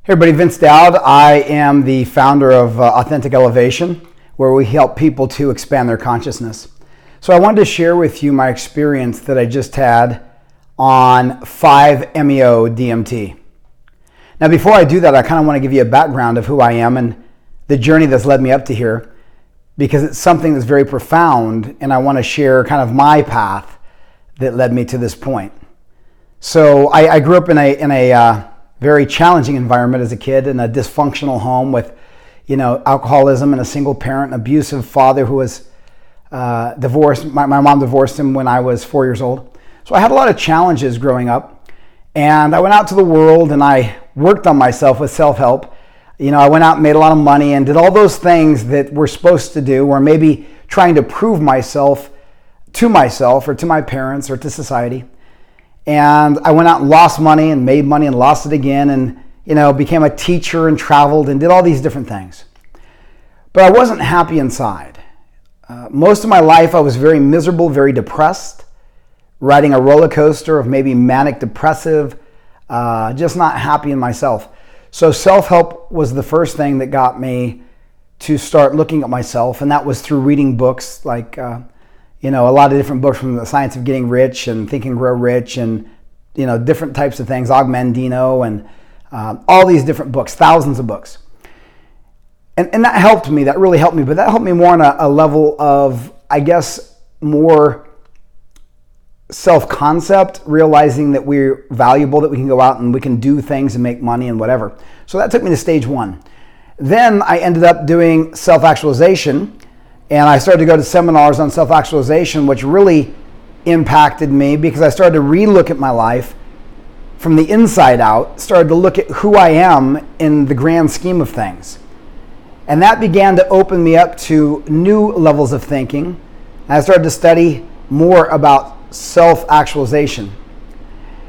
Hey everybody, Vince Dowd. I am the founder of Authentic Elevation, where we help people to expand their consciousness. So I wanted to share with you my experience that I just had on 5-MeO DMT. Now before I do that, I kind of want to give you a background of who I am and the journey that's led me up to here, because it's something that's very profound, and I want to share kind of my path that led me to this point. So I grew up in a very challenging environment as a kid, in a dysfunctional home with, alcoholism and a single parent, an abusive father who was divorced. My mom divorced him when I was 4 years old. So I had a lot of challenges growing up, and I went out to the world and I worked on myself with self-help. I went out and made a lot of money and did all those things that we're supposed to do, or maybe trying to prove myself or to my parents or to society. And I went out and lost money and made money and lost it again, and became a teacher and traveled and did all these different things. But I wasn't happy inside. Most of my life I was very miserable, very depressed, riding a roller coaster of maybe manic depressive, just not happy in myself. So self-help was the first thing that got me to start looking at myself, and that was through reading books like a lot of different books, from The Science of Getting Rich and Think and Grow Rich, and different types of things, Og Mandino, and all these different books, thousands of books. And that helped me, that really helped me, but that helped me more on a level of, I guess, more self-concept, realizing that we're valuable, that we can go out and we can do things and make money and whatever. So that took me to stage one. Then I ended up doing self-actualization, and I started to go to seminars on self-actualization, which really impacted me because I started to relook at my life from the inside out, started to look at who I am in the grand scheme of things. And that began to open me up to new levels of thinking. And I started to study more about self-actualization.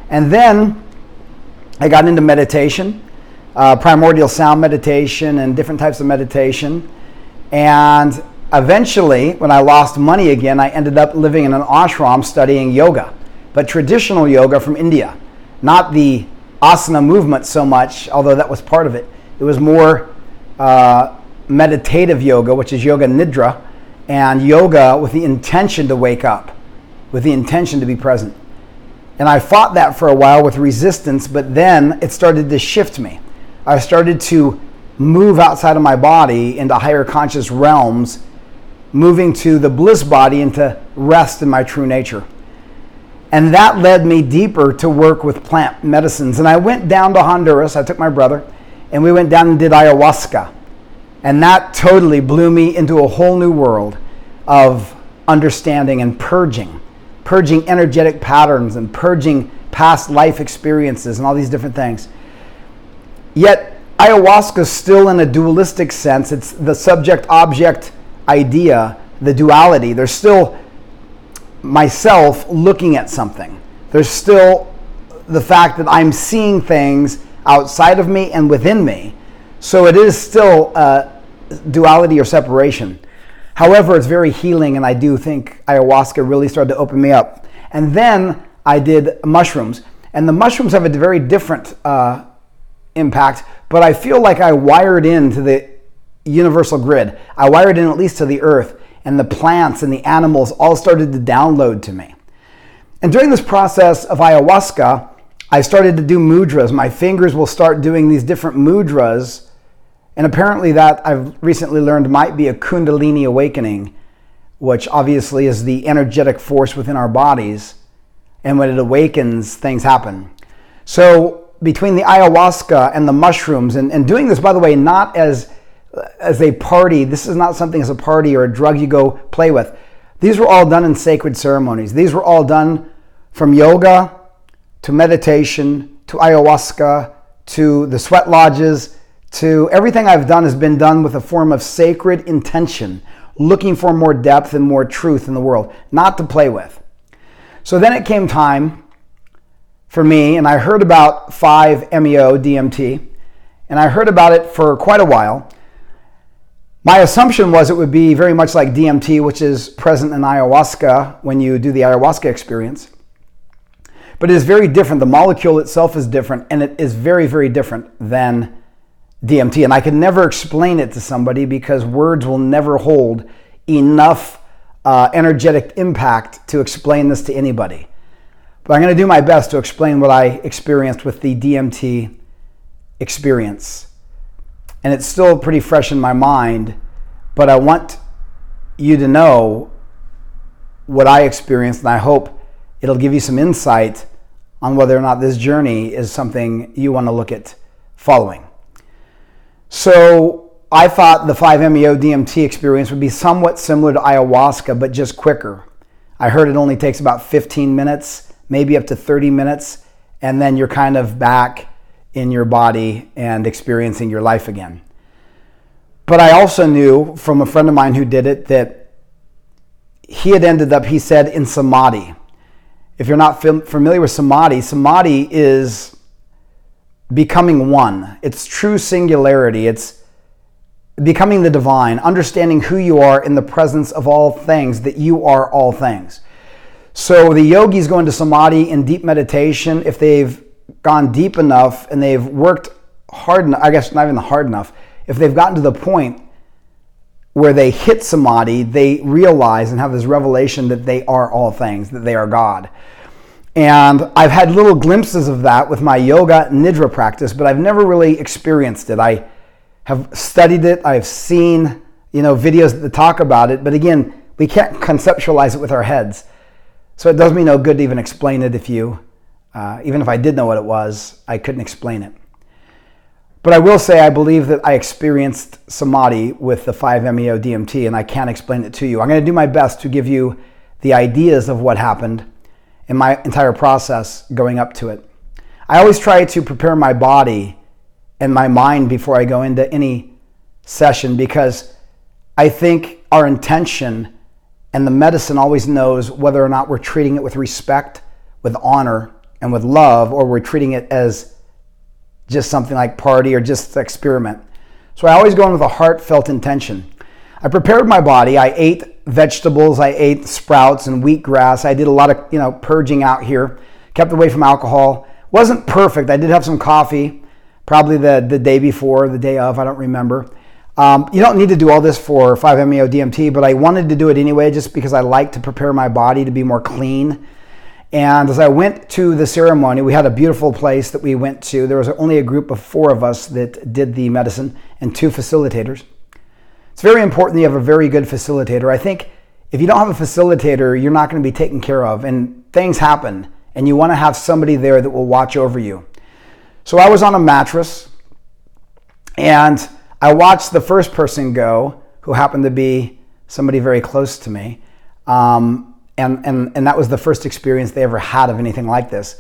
And then I got into meditation, primordial sound meditation and different types of meditation. And eventually, when I lost money again, I ended up living in an ashram studying yoga, but traditional yoga from India. Not the asana movement so much, although that was part of it. It was more meditative yoga, which is yoga nidra, and yoga with the intention to wake up, with the intention to be present. And I fought that for a while with resistance, but then it started to shift me. I started to move outside of my body into higher conscious realms, moving to the bliss body, into rest in my true nature. And that led me deeper to work with plant medicines. And I went down to Honduras, I took my brother, and we went down and did ayahuasca. And that totally blew me into a whole new world of understanding and purging energetic patterns and purging past life experiences and all these different things. Yet ayahuasca is still in a dualistic sense. It's the subject-object idea, the duality. There's still myself looking at something. There's still the fact that I'm seeing things outside of me and within me. So it is still duality or separation. However, it's very healing, and I do think ayahuasca really started to open me up. And then I did mushrooms, and the mushrooms have a very different impact, but I feel like I wired into the universal grid. I wired in at least to the earth, and the plants and the animals all started to download to me. And during this process of ayahuasca, I started to do mudras. My fingers will start doing these different mudras, and apparently that I've recently learned might be a Kundalini awakening, which obviously is the energetic force within our bodies, and when it awakens, things happen. So between the ayahuasca and the mushrooms, and doing this, by the way, not as a party. This is not something as a party or a drug you go play with. These were all done in sacred ceremonies. These were all done from yoga to meditation to ayahuasca to the sweat lodges to everything I've done has been done with a form of sacred intention, looking for more depth and more truth in the world, not to play with. So then it came time for me, and I heard about 5-MeO DMT, and I heard about it for quite a while. My assumption was it would be very much like DMT, which is present in ayahuasca when you do the ayahuasca experience. But it is very different. The molecule itself is different, and it is very, very different than DMT. And I could never explain it to somebody because words will never hold enough energetic impact to explain this to anybody. But I'm going to do my best to explain what I experienced with the DMT experience. And it's still pretty fresh in my mind, but I want you to know what I experienced, and I hope it'll give you some insight on whether or not this journey is something you want to look at following. So I thought the 5-MeO DMT experience would be somewhat similar to ayahuasca, but just quicker. I heard it only takes about 15 minutes, maybe up to 30 minutes, and then you're kind of back in your body and experiencing your life again. But I also knew from a friend of mine who did it that he had ended up, he said, in samadhi. If you're not familiar with samadhi, samadhi is becoming one. It's true singularity. It's becoming the divine, understanding who you are in the presence of all things, that you are all things. So the yogis go into samadhi in deep meditation if they've gone deep enough and they've worked hard enough, I guess not even hard enough, if they've gotten to the point where they hit samadhi, they realize and have this revelation that they are all things, that they are God. And I've had little glimpses of that with my yoga nidra practice, but I've never really experienced it. I have studied it, I've seen videos that talk about it, but again, we can't conceptualize it with our heads. So it does me no good to even explain it even if I did know what it was, I couldn't explain it. But I will say I believe that I experienced samadhi with the 5-MeO DMT, and I can't explain it to you. I'm going to do my best to give you the ideas of what happened in my entire process going up to it. I always try to prepare my body and my mind before I go into any session because I think our intention and the medicine always knows whether or not we're treating it with respect, with honor, and with love, or we're treating it as just something like party or just experiment. So I always go in with a heartfelt intention. I prepared my body. I ate vegetables. I ate sprouts and wheatgrass. I did a lot of purging out here. Kept away from alcohol. Wasn't perfect. I did have some coffee, probably the day before, the day of. I don't remember. You don't need to do all this for 5-MeO DMT, but I wanted to do it anyway just because I like to prepare my body to be more clean. And as I went to the ceremony, we had a beautiful place that we went to. There was only a group of 4 of us that did the medicine and 2 facilitators. It's very important that you have a very good facilitator. I think if you don't have a facilitator, you're not going to be taken care of, and things happen, and you want to have somebody there that will watch over you. So I was on a mattress, and I watched the first person go, who happened to be somebody very close to me. And that was the first experience they ever had of anything like this.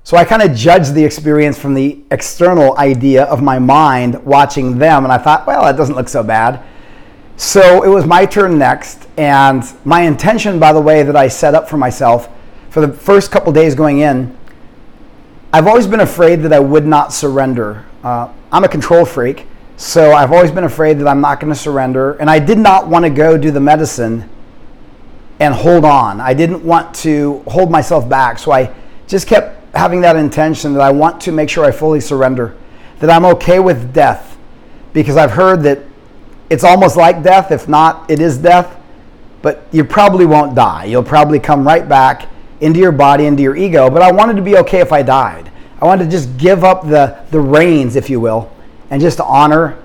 So I kind of judged the experience from the external idea of my mind watching them, and I thought, well, that doesn't look so bad. So it was my turn next, and my intention, by the way, that I set up for myself for the first couple days going in, I've always been afraid that I would not surrender. I'm a control freak, so I've always been afraid that I'm not going to surrender, and I did not want to go do the medicine and hold on. I didn't want to hold myself back. So I just kept having that intention that I want to make sure I fully surrender, that I'm okay with death, because I've heard that it's almost like death. If not, it is death, but you probably won't die. You'll probably come right back into your body, into your ego. But I wanted to be okay if I died. I wanted to just give up the reins, if you will, and just to honor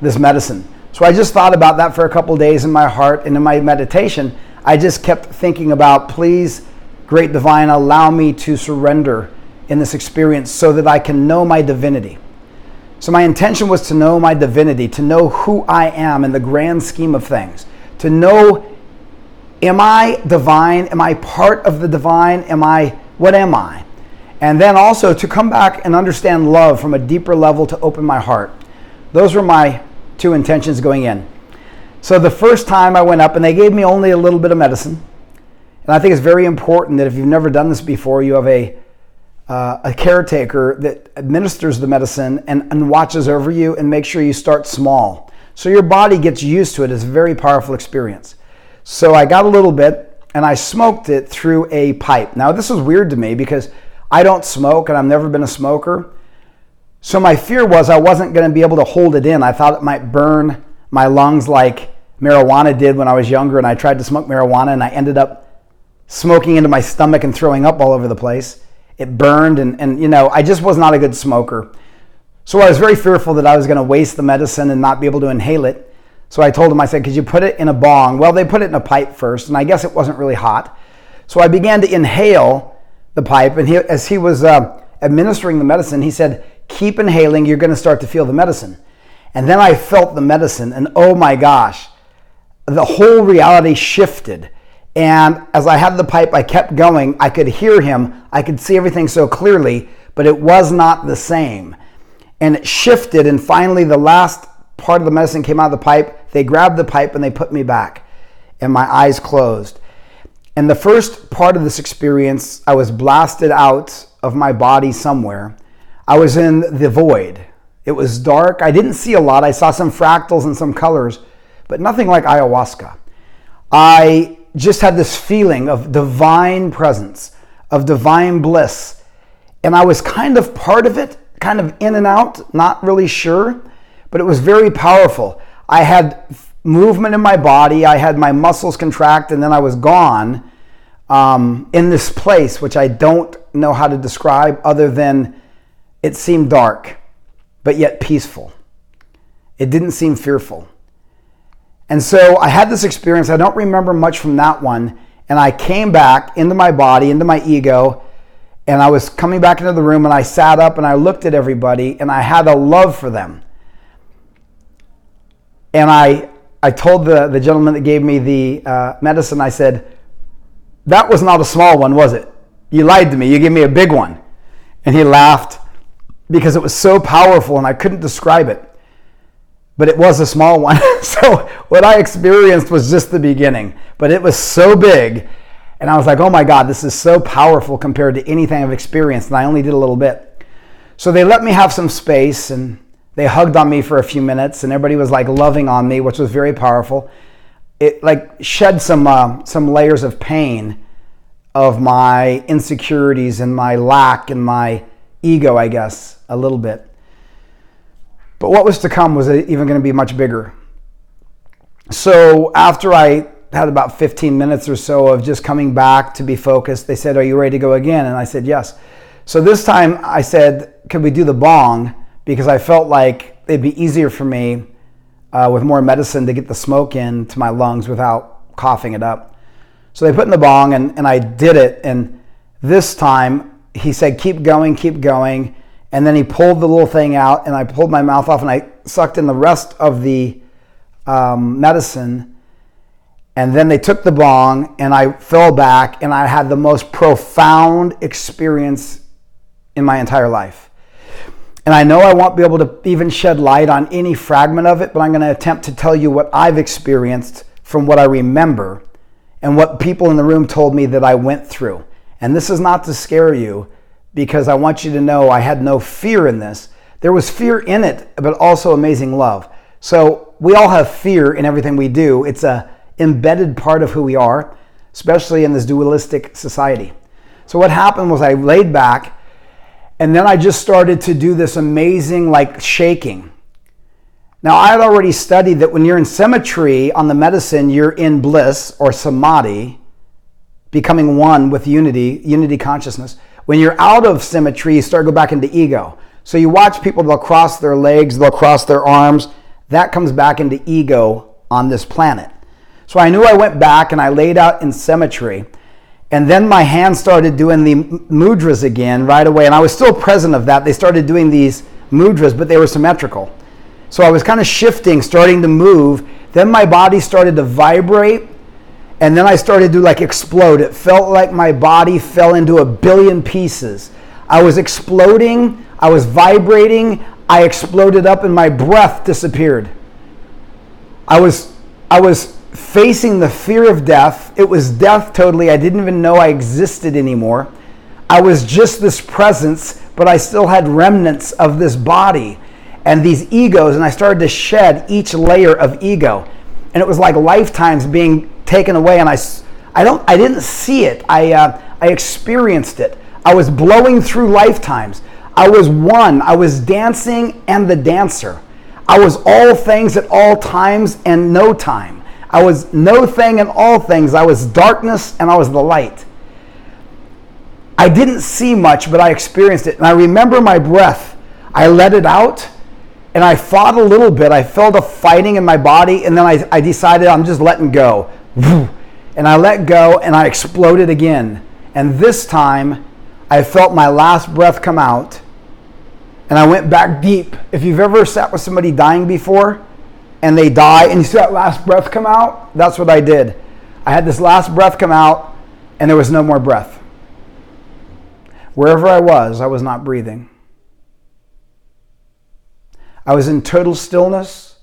this medicine. So I just thought about that for a couple days in my heart, and in my meditation I just kept thinking about, please, Great Divine, allow me to surrender in this experience so that I can know my divinity. So my intention was to know my divinity, to know who I am in the grand scheme of things, to know, am I divine? Am I part of the divine? What am I? And then also to come back and understand love from a deeper level, to open my heart. Those were my 2 intentions going in. So the first time I went up, and they gave me only a little bit of medicine. And I think it's very important that if you've never done this before, you have a caretaker that administers the medicine and watches over you, and make sure you start small. So your body gets used to it. It's a very powerful experience. So I got a little bit, and I smoked it through a pipe. Now this was weird to me because I don't smoke, and I've never been a smoker. So my fear was I wasn't going to be able to hold it in. I thought it might burn my lungs like marijuana did when I was younger, and I tried to smoke marijuana and I ended up smoking into my stomach and throwing up all over the place. It burned and you know, I just was not a good smoker. So I was very fearful that I was going to waste the medicine and not be able to inhale it. So I told him, I said, could you put it in a bong? Well, they put it in a pipe first, and I guess it wasn't really hot. So I began to inhale the pipe, and as he was administering the medicine, he said, keep inhaling, you're going to start to feel the medicine. And then I felt the medicine, and oh my gosh, the whole reality shifted. And as I had the pipe, I kept going. I could hear him. I could see everything so clearly, but it was not the same. And it shifted, and finally the last part of the medicine came out of the pipe. They grabbed the pipe and they put me back, and my eyes closed. And the first part of this experience, I was blasted out of my body somewhere. I was in the void. It was dark. I didn't see a lot. I saw some fractals and some colors, but nothing like ayahuasca. I just had this feeling of divine presence, of divine bliss. And I was kind of part of it, kind of in and out, not really sure, but it was very powerful. I had movement in my body. I had my muscles contract, and then I was gone in this place, which I don't know how to describe other than it seemed dark, but yet peaceful. It didn't seem fearful. And so I had this experience. I don't remember much from that one. And I came back into my body, into my ego, and I was coming back into the room, and I sat up and I looked at everybody, and I had a love for them. And I told the gentleman that gave me the medicine, I said, that was not a small one, was it? You lied to me. You gave me a big one. And he laughed because it was so powerful and I couldn't describe it. But it was a small one. So what I experienced was just the beginning. But it was so big. And I was like, oh my God, this is so powerful compared to anything I've experienced. And I only did a little bit. So they let me have some space, and they hugged on me for a few minutes, and everybody was like loving on me, which was very powerful. It like shed some layers of pain of my insecurities and my lack and my ego, I guess, a little bit. But what was to come was even going to be much bigger. So after I had about 15 minutes or so of just coming back to be focused, they said, are you ready to go again? And I said, yes. So this time I said, could we do the bong? Because I felt like it'd be easier for me with more medicine to get the smoke into my lungs without coughing it up. So they put in the bong, and I did it. And this time he said, keep going, keep going. And then he pulled the little thing out, and I pulled my mouth off, and I sucked in the rest of the medicine. And then they took the bong, and I fell back, and I had the most profound experience in my entire life. And I know I won't be able to even shed light on any fragment of it, but I'm going to attempt to tell you what I've experienced from what I remember and what people in the room told me that I went through. And this is not to scare you, because I want you to know I had no fear in this. There was fear in it, but also amazing love. So we all have fear in everything we do. It's an embedded part of who we are, especially in this dualistic society. So what happened was I laid back, and then I just started to do this amazing like shaking. Now I had already studied that when you're in symmetry on the medicine, you're in bliss or samadhi, becoming one with unity consciousness. When you're out of symmetry, you start to go back into ego. So you watch people, they'll cross their legs, they'll cross their arms. That comes back into ego on this planet. So I knew I went back and I laid out in symmetry. And then my hands started doing the mudras again right away. And I was still present of that. They started doing these mudras, but they were symmetrical. So I was kind of shifting, starting to move. Then my body started to vibrate. And then I started to like explode. It felt like my body fell into a billion pieces. I was exploding. I was vibrating. I exploded up and my breath disappeared. I was facing the fear of death. It was death totally. I didn't even know I existed anymore. I was just this presence, but I still had remnants of this body and these egos, and I started to shed each layer of ego. And it was like lifetimes being taken away, and I didn't see it. I experienced it. I was blowing through lifetimes. I was one. I was dancing and the dancer. I was all things at all times and no time. I was no thing and all things. I was darkness and I was the light. I didn't see much, but I experienced it. And I remember my breath. I let it out and I fought a little bit. I felt a fighting in my body, and then I decided I'm just letting go. And I let go and I exploded again. And this time I felt my last breath come out and I went back deep. If you've ever sat with somebody dying before and they die and you see that last breath come out, that's what I did. I had this last breath come out and there was no more breath. Wherever I was not breathing. I was in total stillness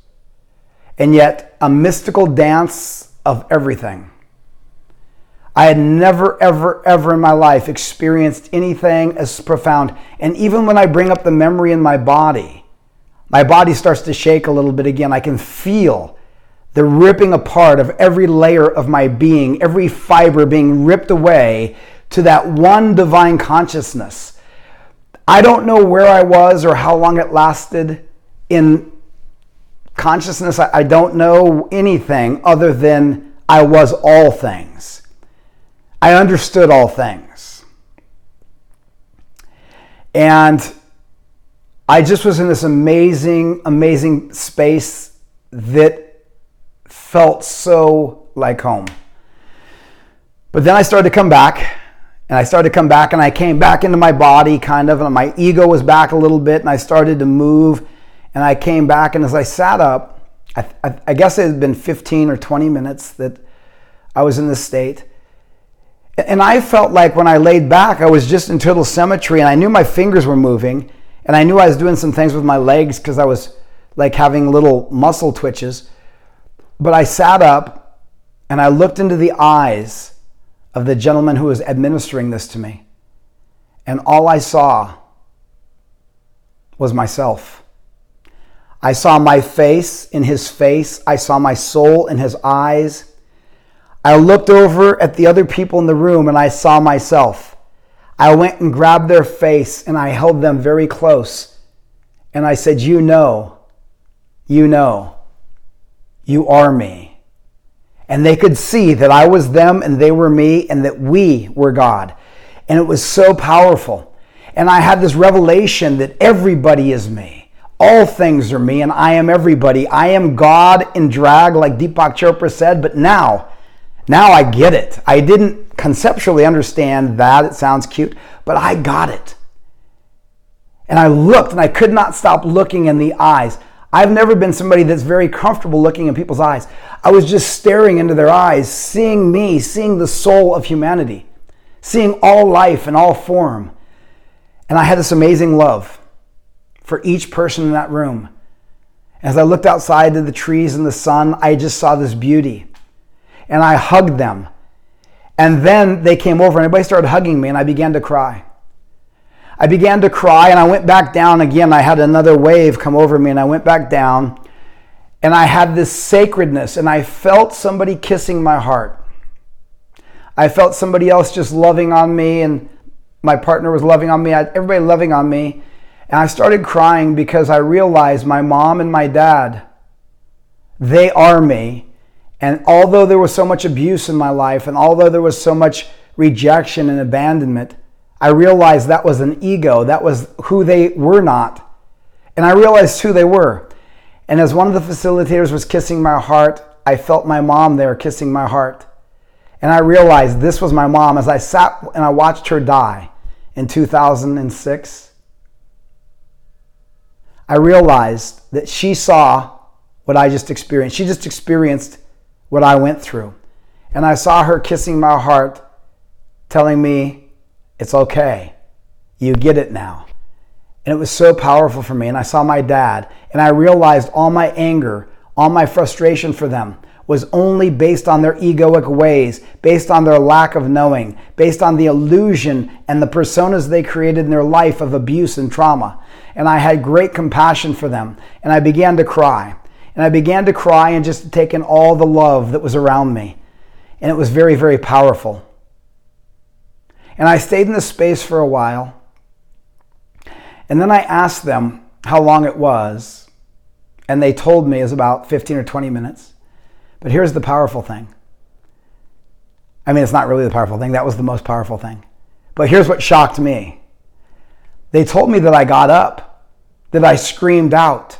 and yet a mystical dance of everything. I had never, ever, ever in my life experienced anything as profound. And even when I bring up the memory in my body starts to shake a little bit again. I can feel the ripping apart of every layer of my being, every fiber being ripped away to that one divine consciousness. I don't know where I was or how long it lasted in consciousness. I don't know anything other than I was all things. I understood all things. And I just was in this amazing, amazing space that felt so like home. But then I started to come back, and I came back into my body kind of, and my ego was back a little bit, and I started to move, and I came back, and as I sat up, I guess it had been 15 or 20 minutes that I was in this state. And I felt like when I laid back, I was just in total symmetry, and I knew my fingers were moving, and I knew I was doing some things with my legs because I was like having little muscle twitches. But I sat up and I looked into the eyes of the gentleman who was administering this to me. And all I saw was myself. I saw my face in his face. I saw my soul in his eyes. I looked over at the other people in the room and I saw myself. I went and grabbed their face and I held them very close. And I said, you are me. And they could see that I was them and they were me and that we were God. And it was so powerful. And I had this revelation that everybody is me. All things are me and I am everybody. I am God in drag, like Deepak Chopra said, but now I get it. I didn't conceptually understand that. It sounds cute, but I got it. And I looked and I could not stop looking in the eyes. I've never been somebody that's very comfortable looking in people's eyes. I was just staring into their eyes, seeing me, seeing the soul of humanity, seeing all life in all form. And I had this amazing love for each person in that room. As I looked outside to the trees and the sun, I just saw this beauty. And I hugged them. And then they came over and everybody started hugging me and I began to cry. I began to cry and I went back down again. I had another wave come over me and I went back down and I had this sacredness and I felt somebody kissing my heart. I felt somebody else just loving on me and my partner was loving on me. Everybody loving on me. And I started crying because I realized my mom and my dad, they are me. And although there was so much abuse in my life and although there was so much rejection and abandonment, I realized that was an ego. That was who they were not. And I realized who they were. And as one of the facilitators was kissing my heart, I felt my mom there kissing my heart. And I realized this was my mom as I sat and I watched her die in 2006. I realized that she saw what I just experienced. She just experienced what I went through. And I saw her kissing my heart, telling me, it's okay. You get it now. And it was so powerful for me. And I saw my dad, and I realized all my anger, all my frustration for them was only based on their egoic ways, based on their lack of knowing, based on the illusion and the personas they created in their life of abuse and trauma. And I had great compassion for them. And I began to cry. And I began to cry and just to take in all the love that was around me. And it was very, very powerful. And I stayed in this space for a while. And then I asked them how long it was, and they told me it was about 15 or 20 minutes. But here's the powerful thing. I mean, it's not really the powerful thing. That was the most powerful thing. But here's what shocked me. They told me that I got up, that I screamed out,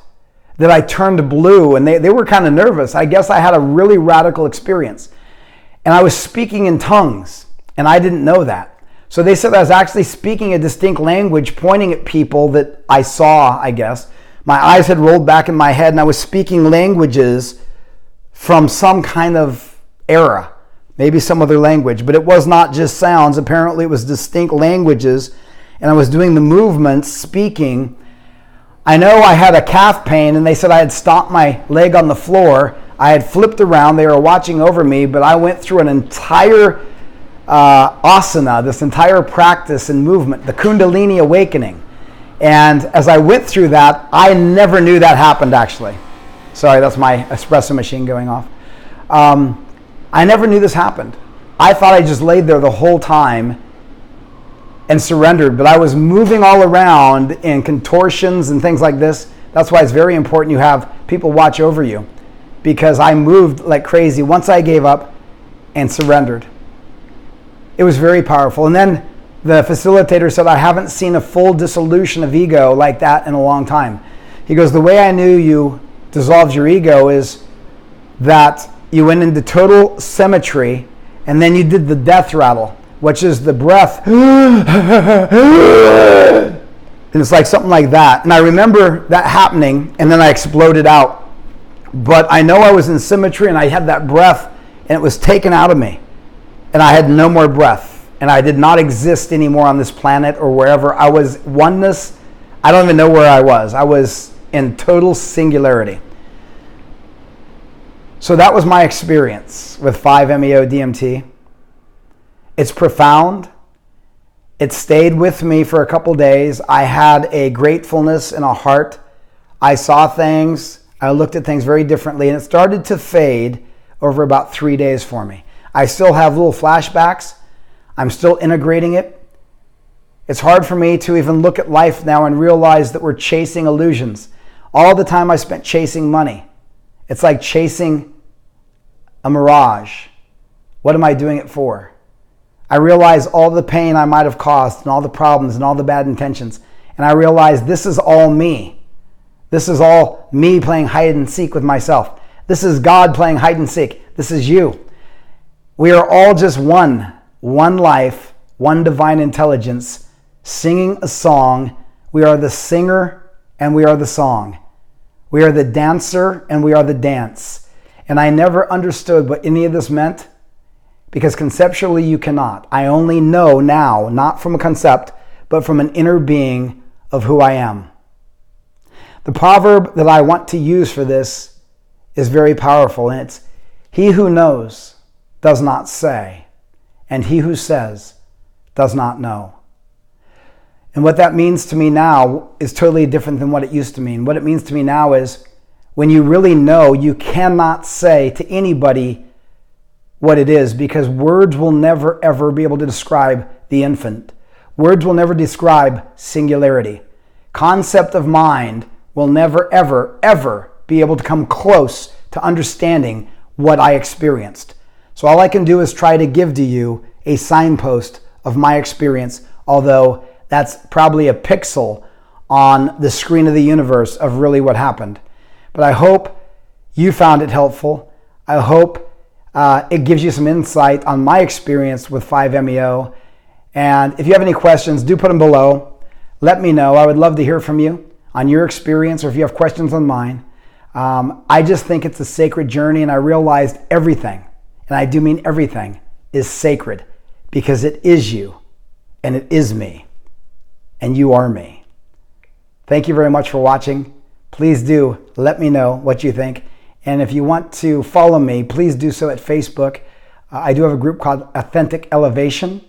that I turned blue, and they were kind of nervous. I guess I had a really radical experience. And I was speaking in tongues, and I didn't know that. So they said I was actually speaking a distinct language, pointing at people that I saw, I guess. My eyes had rolled back in my head, and I was speaking languages from some kind of era, maybe some other language. But it was not just sounds. Apparently it was distinct languages, and I was doing the movements, speaking. I know I had a calf pain, and they said I had stomped my leg on the floor. I had flipped around. They were watching over me, but I went through an entire asana, this entire practice and movement, the Kundalini awakening. And as I went through that, I never knew that happened, actually. Sorry, that's my espresso machine going off. I never knew this happened. I thought I just laid there the whole time and surrendered, but I was moving all around in contortions and things like this. That's why it's very important you have people watch over you, because I moved like crazy once I gave up and surrendered. It was very powerful. And then the facilitator said, I haven't seen a full dissolution of ego like that in a long time. He goes, the way I knew you dissolved your ego is that you went into total symmetry, and then you did the death rattle, which is the breath. And it's like something like that. And I remember that happening, and then I exploded out. But I know I was in symmetry, and I had that breath, and it was taken out of me. And I had no more breath. And I did not exist anymore on this planet or wherever. I was oneness. I don't even know where I was. I was in total singularity. So that was my experience with 5-MeO DMT. It's profound. It stayed with me for a couple days. I had a gratefulness in a heart. I saw things. I looked at things very differently. And it started to fade over about 3 days for me. I still have little flashbacks. I'm still integrating it. It's hard for me to even look at life now and realize that we're chasing illusions. All the time I spent chasing money. It's like chasing a mirage. What am I doing it for? I realize all the pain I might have caused and all the problems and all the bad intentions. And I realize this is all me. This is all me playing hide and seek with myself. This is God playing hide and seek. This is you. We are all just one life, one divine intelligence, singing a song. We are the singer and we are the song. We are the dancer and we are the dance. And I never understood what any of this meant, because conceptually you cannot. I only know now, not from a concept, but from an inner being of who I am. The proverb that I want to use for this is very powerful, and it's, he who knows does not say, and he who says does not know. And what that means to me now is totally different than what it used to mean. What it means to me now is, when you really know, you cannot say to anybody what it is, because words will never ever be able to describe the infinite. Words will never describe singularity. Concept of mind will never ever ever be able to come close to understanding what I experienced. So all I can do is try to give to you a signpost of my experience, although that's probably a pixel on the screen of the universe of really what happened. But I hope you found it helpful. I hope it gives you some insight on my experience with 5-MeO. And if you have any questions, do put them below. Let me know. I would love to hear from you on your experience, or if you have questions on mine. I just think it's a sacred journey, and I realized everything, and I do mean everything, is sacred, because it is you, and it is me, and you are me. Thank you very much for watching. Please do let me know what you think. And if you want to follow me, please do so at Facebook. I do have a group called Authentic Elevation.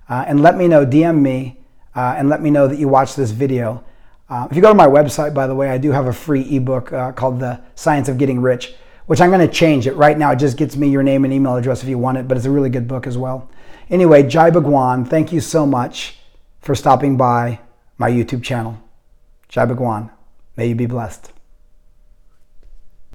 And let me know, DM me, and let me know that you watched this video. If you go to my website, by the way, I do have a free ebook called The Science of Getting Rich, which I'm going to change it. Right now, it just gets me your name and email address if you want it, but it's a really good book as well. Anyway, Jai Bhagwan, thank you so much for stopping by my YouTube channel. Chai Bhagwan. May you be blessed.